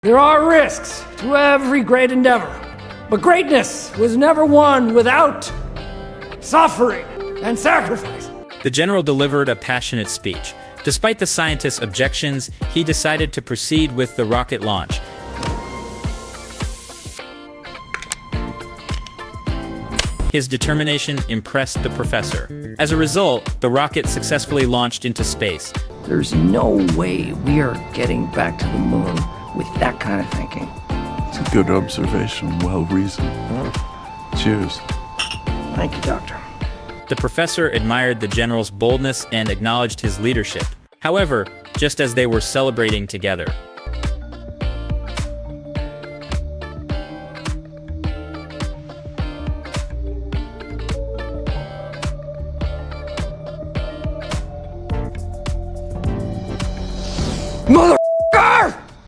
There are risks to every great endeavor, but greatness was never won without suffering and sacrifice. The general delivered a passionate speech. Despite the scientists' objections, he decided to proceed with the rocket launch. His determination impressed the professor. As a result, the rocket successfully launched into space. There's no way we are getting back to the moon with that kind of thinking. It's a good observation, well reasoned. Cheers. Thank you, Doctor. The professor admired the general's boldness and acknowledged his leadership. However, just as they were celebrating together,